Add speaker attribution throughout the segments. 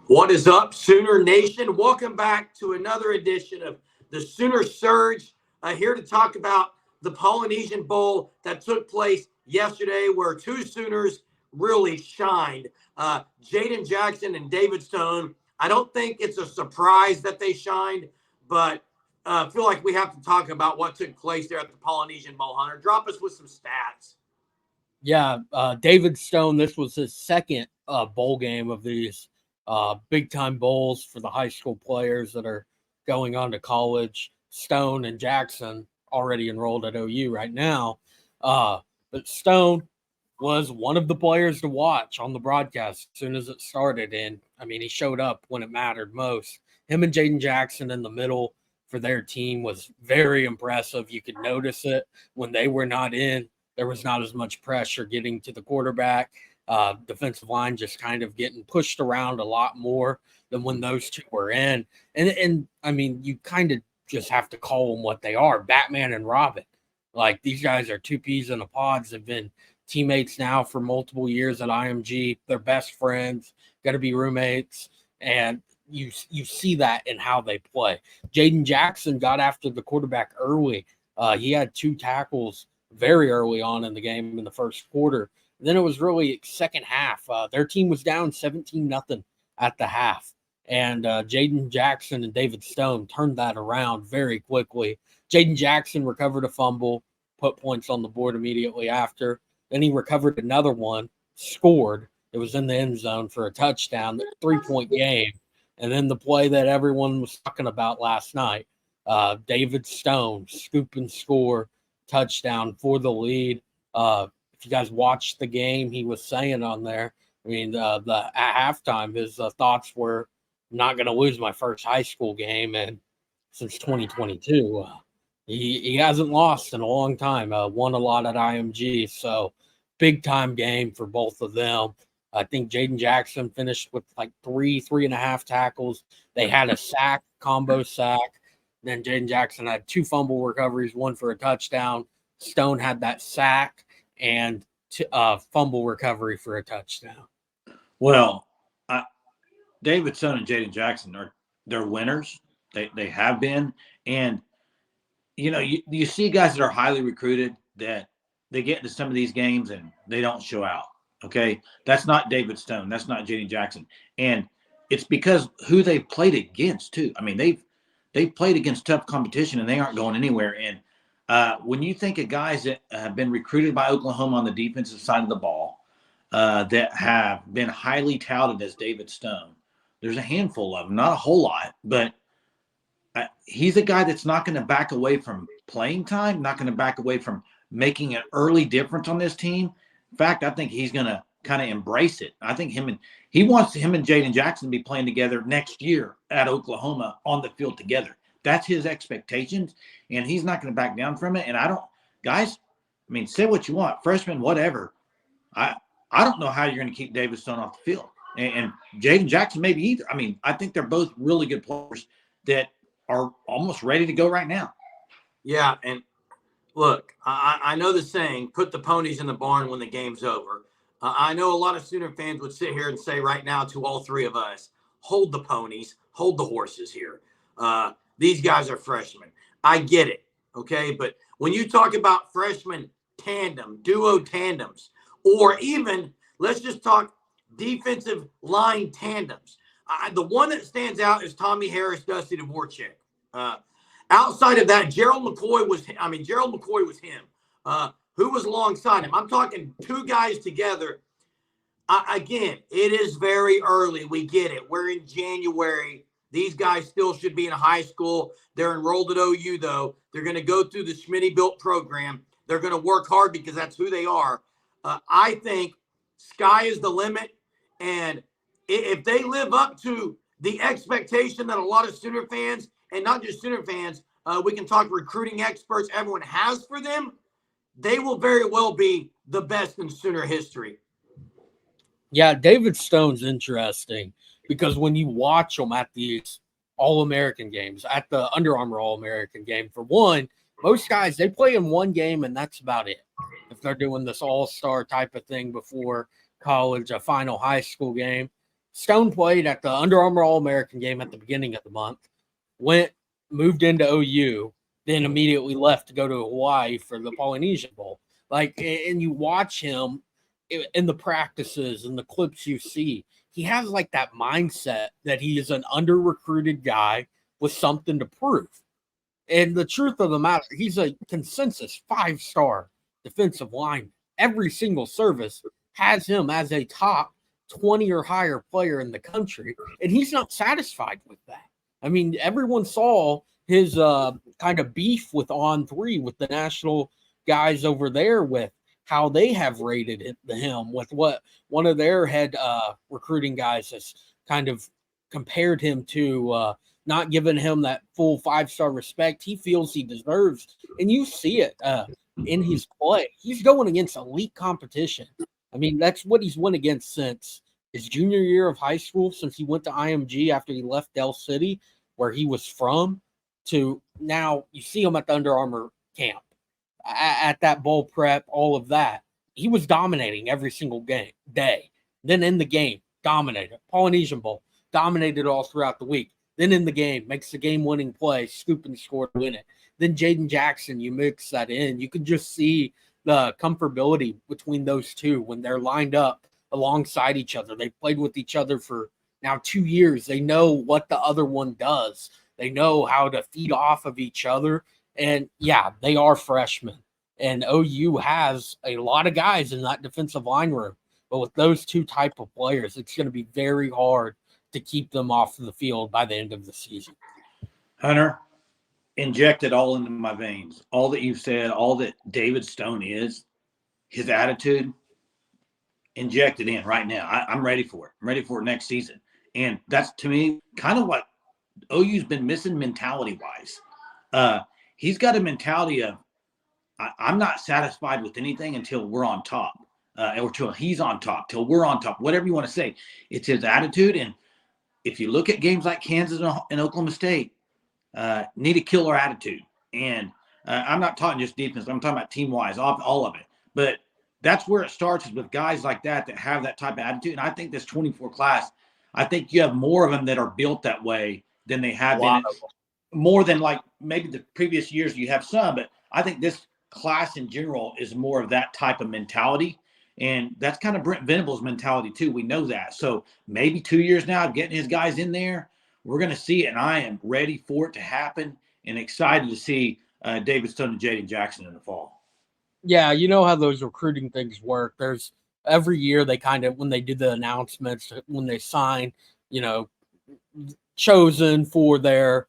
Speaker 1: What is up, Sooner Nation? Welcome back to another edition of the Sooner Surge. Here to talk about the Polynesian Bowl that took place yesterday, where two Sooners really shined. Jayden Jackson and David Stone. I don't think it's a surprise that they shined, but I feel like we have to talk about what took place there at the Polynesian Bowl. Hunter, drop us with some stats.
Speaker 2: Yeah, David Stone, this was his second bowl game of these big-time bowls for the high school players that are going on to college. Stone and Jackson already enrolled at OU right now. But Stone was one of the players to watch on the broadcast as soon as it started. And, I mean, he showed up when it mattered most. Him and Jayden Jackson in the middle for their team was very impressive. You could notice it when they were not in. There was not as much pressure getting to the quarterback. Defensive line just kind of getting pushed around a lot more than when those two were in. And I mean, you kind of just have to call them what they are, Batman and Robin. Like, these guys are two peas in a pod. They've been teammates now for multiple years at IMG. They're best friends, got to be roommates. And you see that in how they play. Jayden Jackson got after the quarterback early. He had two tackles very early on in the game in the first quarter. Then it was really second half. Their team was down 17-0 at the half. And Jayden Jackson and David Stone turned that around very quickly. Jayden Jackson recovered a fumble, put points on the board immediately after. Then he recovered another one, scored. It was in the end zone for a touchdown, 3-point game. And then the play that everyone was talking about last night, David Stone, scoop and score, touchdown for the lead. If you guys watched the game, he was saying on there, I mean, at halftime, his thoughts were, not going to lose my first high school game. And since 2022, he hasn't lost in a long time, won a lot at IMG. So big time game for both of them. I think Jayden Jackson finished with like 3.5 tackles. They had a sack, combo sack. Then Jayden Jackson had 2 fumble recoveries, 1 for a touchdown. Stone had that sack and fumble recovery for a touchdown.
Speaker 3: Well, David Stone and Jayden Jackson they're winners. They have been, and you see guys that are highly recruited that they get into some of these games and they don't show out. Okay, that's not David Stone. That's not Jayden Jackson, and it's because who they played against too. I mean, they've played against tough competition and they aren't going anywhere. And when you think of guys that have been recruited by Oklahoma on the defensive side of the ball that have been highly touted as David Stone, there's a handful of them, not a whole lot, but he's a guy that's not going to back away from playing time, not going to back away from making an early difference on this team. In fact, I think he's going to kind of embrace it. I think he wants him and Jayden Jackson to be playing together next year at Oklahoma on the field together. That's his expectations, and he's not going to back down from it. And guys, I mean, say what you want, freshman, whatever. I don't know how you're going to keep David Stone off the field. And Jayden Jackson maybe either. I mean, I think they're both really good players that are almost ready to go right now.
Speaker 1: Yeah, and look, I know the saying, put the ponies in the barn when the game's over. I know a lot of Sooner fans would sit here and say right now to all three of us, hold the ponies, hold the horses here. These guys are freshmen. I get it, okay? But when you talk about freshman duo tandems, or even, let's just talk defensive line tandems. The one that stands out is Tommy Harris, Dusty Dvorak. Outside of that, Gerald McCoy was him. Who was alongside him? I'm talking two guys together. Again, it is very early. We get it. We're in January. These guys still should be in high school. They're enrolled at OU, though. They're going to go through the Schmitty-built program. They're going to work hard because that's who they are. I think sky is the limit. And if they live up to the expectation that a lot of Sooner fans, and not just Sooner fans, we can talk recruiting experts, everyone has for them, they will very well be the best in Sooner history.
Speaker 2: Yeah, David Stone's interesting because when you watch him at these All-American games, at the Under Armour All-American game, for one, most guys, they play in one game and that's about it. If they're doing this all-star type of thing before college, a final high school game. Stone played at the Under Armour All-American game at the beginning of the month, moved into OU, then immediately left to go to Hawaii for the Polynesian Bowl. Like, and you watch him in the practices and the clips you see, he has like that mindset that he is an under-recruited guy with something to prove. And the truth of the matter, he's a consensus 5-star defensive lineman. Every single service has him as a top 20 or higher player in the country, and he's not satisfied with that. I mean, everyone saw his kind of beef with On3 with the national guys over there with how they have rated him with what one of their head recruiting guys has kind of compared him to, not giving him that full 5-star respect he feels he deserves. And you see it in his play. He's going against elite competition. I mean, that's what he's went against since his junior year of high school, since he went to IMG after he left Del City, where he was from, to now you see him at the Under Armour camp, at that bowl prep, all of that. He was dominating every single day. Then in the game, dominated. Polynesian Bowl, dominated all throughout the week. Then in the game, makes the game-winning play, scoop and score to win it. Then Jayden Jackson, you mix that in. You can just see the comfortability between those two when they're lined up alongside each other. They've played with each other for now 2 years. They know what the other one does. They know how to feed off of each other. And, yeah, they are freshmen. And OU has a lot of guys in that defensive line room. But with those two type of players, it's going to be very hard to keep them off the field by the end of the season.
Speaker 3: Hunter, inject it all into my veins. All that you've said, all that David Stone is, his attitude, inject it in right now. I'm ready for it. I'm ready for it next season. And that's, to me, kind of what OU's been missing mentality-wise. He's got a mentality of, I'm not satisfied with anything until we're on top, or till he's on top, till we're on top, whatever you want to say. It's his attitude. And if you look at games like Kansas and Oklahoma State, need a killer attitude. And I'm not talking just defense. I'm talking about team-wise, all of it. But that's where it starts, is with guys like that have that type of attitude. And I think this 24 class, I think you have more of them that are built that way than they have been. More than like maybe the previous years you have some. But I think this class in general is more of that type of mentality. And that's kind of Brent Venables' mentality too. We know that. So maybe 2 years now of getting his guys in there, we're going to see it. And I am ready for it to happen and excited to see David Stone and Jayden Jackson in the fall.
Speaker 2: Yeah, you know how those recruiting things work. There's every year they kind of, when they do the announcements, when they sign, chosen for their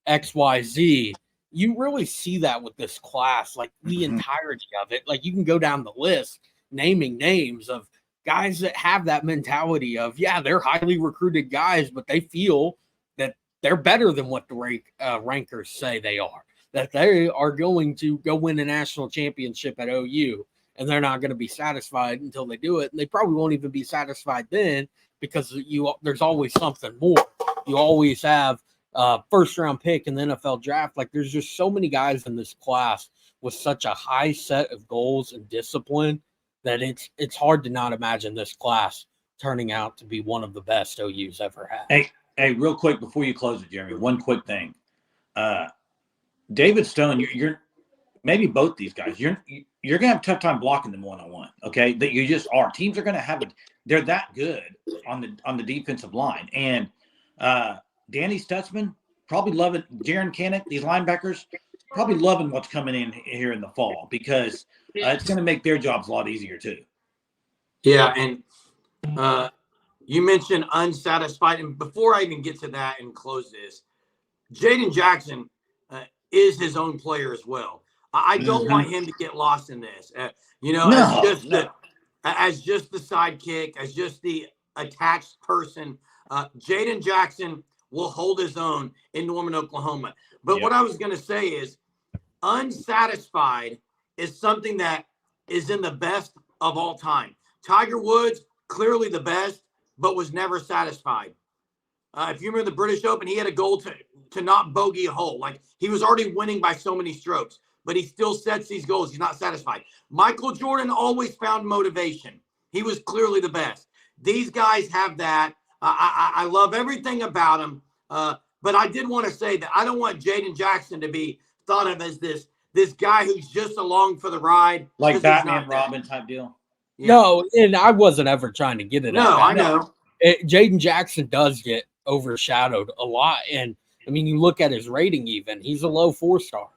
Speaker 2: XYZ, you really see that with this class, like the entirety of it. Like you can go down the list naming names of guys that have that mentality of, yeah, they're highly recruited guys, but they feel that they're better than what the rankers say they are, that they are going to go win a national championship at OU, and they're not going to be satisfied until they do it. And they probably won't even be satisfied then, because there's always something more. You always have first-round pick in the NFL draft. Like, there's just so many guys in this class with such a high set of goals and discipline that it's hard to not imagine this class turning out to be one of the best OU's ever had.
Speaker 3: Hey, real quick before you close it, Jeremy, one quick thing. David Stone, you're maybe both these guys, you're gonna have a tough time blocking them one-on-one. Okay, that you just are. Teams are gonna have it. They're that good on the defensive line. And Danny Stutzman probably loving Jaron Cannock, these linebackers probably loving what's coming in here in the fall, because it's going to make their jobs a lot easier too.
Speaker 1: Yeah, and you mentioned unsatisfied, and before I even get to that and close this, Jayden Jackson is his own player as well. I don't want him to get lost in this. As just the sidekick, as just the attached person. Jayden Jackson will hold his own in Norman, Oklahoma. But what I was going to say is, unsatisfied is something that is in the best of all time. Tiger Woods, clearly the best, but was never satisfied. If you remember the British Open, he had a goal to not bogey a hole. Like, he was already winning by so many strokes, but he still sets these goals. He's not satisfied. Michael Jordan always found motivation. He was clearly the best. These guys have that I love everything about him. But I did want to say that I don't want Jayden Jackson to be thought of as this guy who's just along for the ride.
Speaker 3: Like Batman Robin type deal.
Speaker 2: Yeah. No, and I wasn't ever trying to get it.
Speaker 1: No, I know.
Speaker 2: Jayden Jackson does get overshadowed a lot. And I mean, you look at his rating, even he's a low 4-star.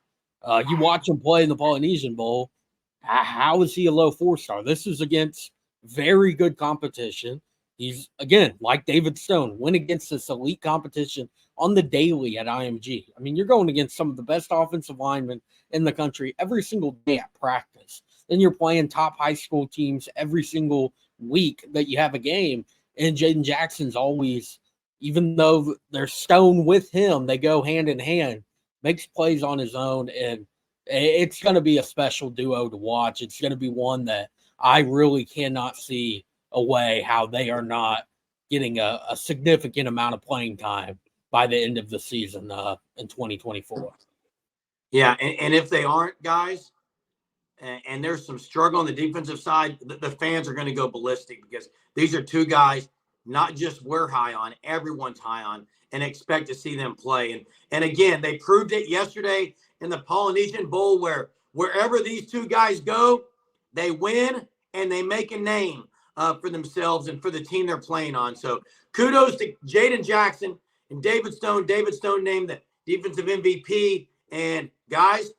Speaker 2: You watch him play in the Polynesian Bowl. How is he a low 4-star? This is against very good competition. He's, again, like David Stone, went against this elite competition on the daily at IMG. I mean, you're going against some of the best offensive linemen in the country every single day at practice. Then you're playing top high school teams every single week that you have a game. And Jayden Jackson's always, even though they're Stone with him, they go hand in hand, makes plays on his own. And it's going to be a special duo to watch. It's going to be one that I really cannot see a way how they are not getting a significant amount of playing time by the end of the season in 2024.
Speaker 1: Yeah, and if they aren't, guys, and there's some struggle on the defensive side, the fans are going to go ballistic because these are two guys not just we're high on, everyone's high on, and expect to see them play. And again, they proved it yesterday in the Polynesian Bowl where wherever these two guys go, they win and they make a name for themselves and for the team they're playing on. So kudos to Jayden Jackson and David Stone. David Stone named the defensive MVP. And guys,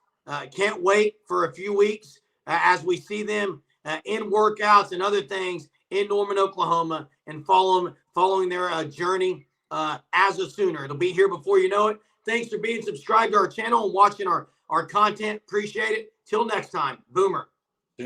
Speaker 1: can't wait for a few weeks as we see them in workouts and other things in Norman, Oklahoma, and following their journey as a Sooner. It'll be here before you know it. Thanks for being subscribed to our channel and watching our content. Appreciate it. Till next time, Boomer.